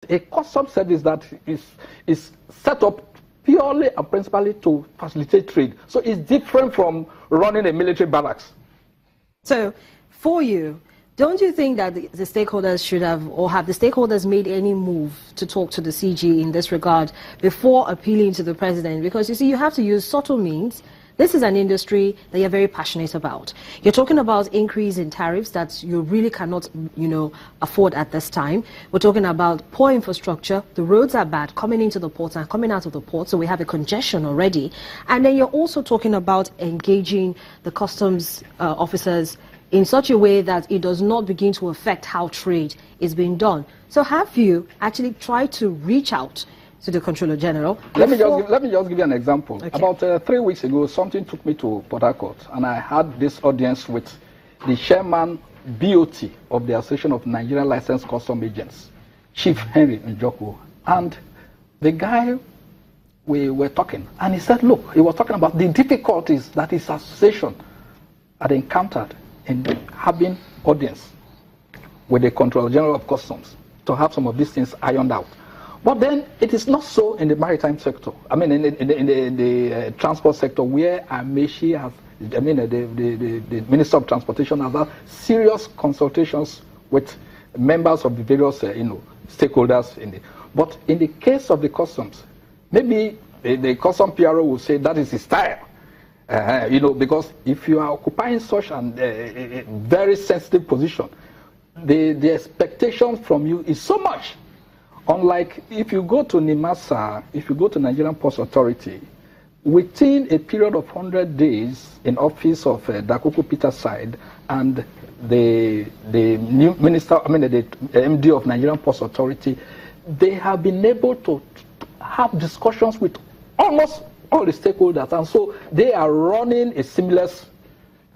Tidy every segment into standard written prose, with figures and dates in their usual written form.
a custom service that is set up purely and principally to facilitate trade. So it's different from running a military barracks. So for you, don't you think that the stakeholders should have, or have the stakeholders made any move to talk to the CG in this regard before appealing to the president? Because you see, you have to use subtle means. This is an industry that you're very passionate about. You're talking about increase in tariffs that you really cannot, afford at this time. We're talking about poor infrastructure. The roads are bad coming into the ports and coming out of the port, so we have a congestion already. And then you're also talking about engaging the customs officers in such a way that it does not begin to affect how trade is being done. So have you actually tried to reach out to the Controller General? Let me just give you an example. Okay. About 3 weeks ago, something took me to Port Harcourt, and I had this audience with the chairman BOT of the Association of Nigerian Licensed Custom Agents, Chief Henry Njoko. And the guy, we were talking, and he said, look, he was talking about the difficulties that his association had encountered in having audience with the Controller General of Customs to have some of these things ironed out. But then it is not so in the maritime sector. I mean, in the transport sector, where Amechi has, the Minister of Transportation has had serious consultations with members of the various, stakeholders in it. But in the case of the customs, maybe the custom PRO will say that is his style. Because if you are occupying such a very sensitive position, the expectation from you is so much. Unlike if you go to NIMASA, if you go to Nigerian Ports Authority, within a period of 100 days in office of Dakuku Peter Side and the new minister, the MD of Nigerian Ports Authority, they have been able to have discussions with almost all the stakeholders, and so they are running a seamless,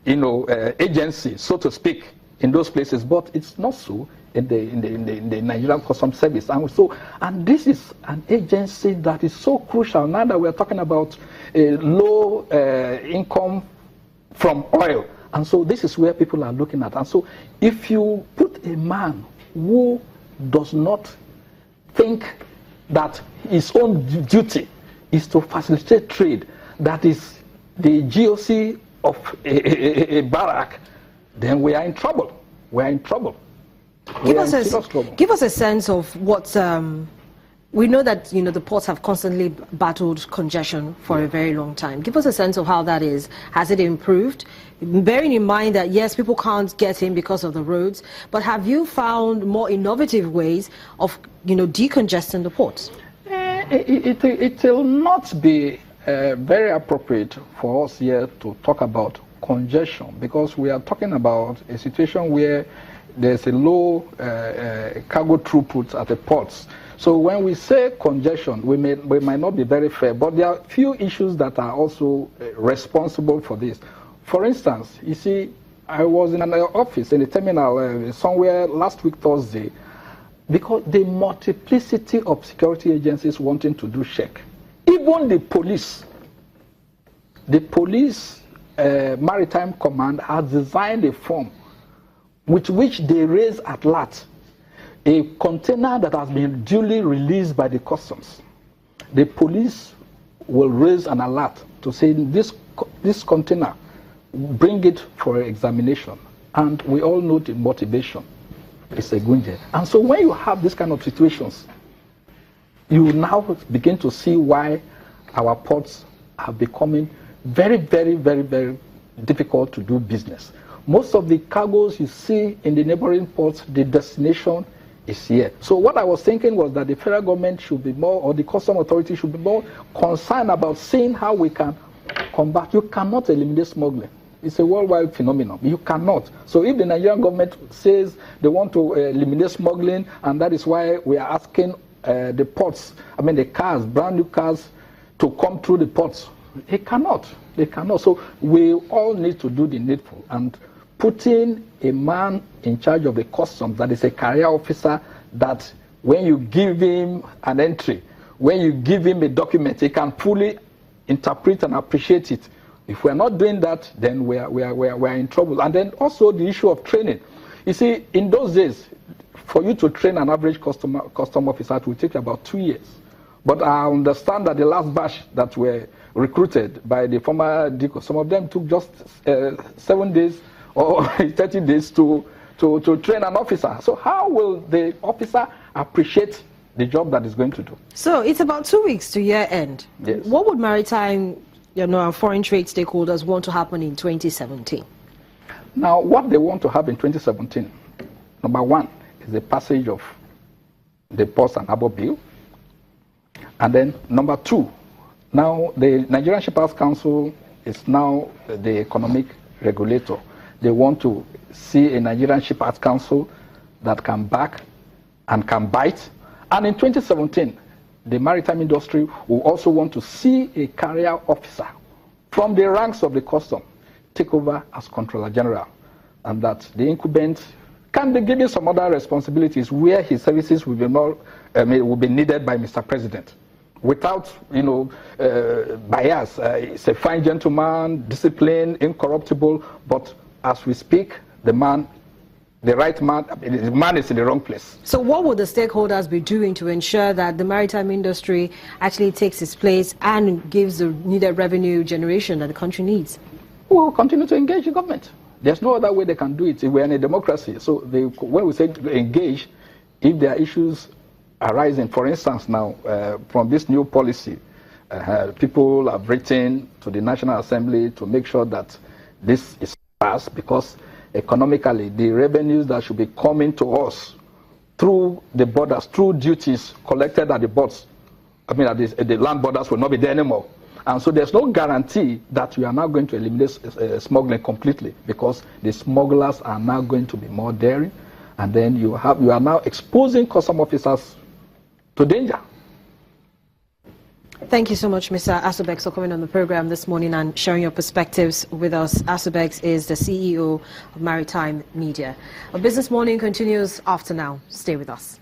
agency, so to speak, in those places. But it's not so in the Nigerian Customs Service, and this is an agency that is so crucial now that we're talking about a low income from oil, and so this is where people are looking at. And so, if you put a man who does not think that his own duty is to facilitate trade, that is the GOC of a barrack, then we are in trouble. We are in trouble. Give us a sense of what we know that the ports have constantly battled congestion for a very long time. Give us a sense of how that is. Has it improved? Bearing in mind that yes, people can't get in because of the roads, but have you found more innovative ways of decongesting the ports? It will not be very appropriate for us here to talk about congestion, because we are talking about a situation where there's a low cargo throughput at the ports. So when we say congestion, we might not be very fair, but there are few issues that are also responsible for this. For instance, you see, I was in an office in the terminal somewhere last week Thursday, because the multiplicity of security agencies wanting to do check. Even the police Maritime Command has designed a form with which they raise at large a container that has been duly released by the customs. The police will raise an alert to say this container, bring it for examination. And we all know the motivation. It's a gunje. And so when you have this kind of situations, you now begin to see why our ports are becoming very, very, very, very difficult to do business. Most of the cargoes you see in the neighboring ports, the destination is here. So what I was thinking was that the federal government should be more, or the custom authority should be more concerned about seeing how we can combat. You cannot eliminate smuggling. It's a worldwide phenomenon. You cannot. So if the Nigerian government says they want to eliminate smuggling, and that is why we are asking the ports, the cars, brand new cars, to come through the ports, they cannot. They cannot. So we all need to do the needful. And putting a man in charge of the customs that is a career officer, that when you give him an entry, when you give him a document, he can fully interpret and appreciate it. If we're not doing that, then we're in trouble. And then also the issue of training. You see, in those days, For you to train an average custom officer, it will take about 2 years. But I understand that the last batch that were recruited by the former DICO, some of them took just 7 days or 30 days to train an officer. So how will the officer appreciate the job that is going to do? So it's about 2 weeks to year end. Yes. What would maritime, and foreign trade stakeholders want to happen in 2017? Now, what they want to have in 2017, number one, is the passage of the Ports and Harbour Bill. And then number two, now the Nigerian Shippers Council is now the economic regulator. They want to see a Nigerian Shippers Council that can back and can bite. And in 2017, the maritime industry will also want to see a career officer from the ranks of the custom take over as Controller General, and that the incumbent can be given some other responsibilities where his services will be needed by Mr. President. Without, bias. He's a fine gentleman, disciplined, incorruptible, but as we speak, the man is in the wrong place. So what would the stakeholders be doing to ensure that the maritime industry actually takes its place and gives the needed revenue generation that the country needs? We'll continue to engage the government. There's no other way they can do it. We're in a democracy. So when we say engage, if there are issues arising, for instance, now from this new policy, people have written to the National Assembly to make sure that this is passed, because economically, the revenues that should be coming to us through the borders, through duties collected at the ports, at the land borders, will not be there anymore. And so there's no guarantee that we are now going to eliminate smuggling completely, because the smugglers are now going to be more daring, and then you are now exposing custom officers to danger. Thank you so much, Mr. Asubex, for coming on the program this morning and sharing your perspectives with us. Asubex is the CEO of Maritime Media. Our Business Morning continues after now. Stay with us.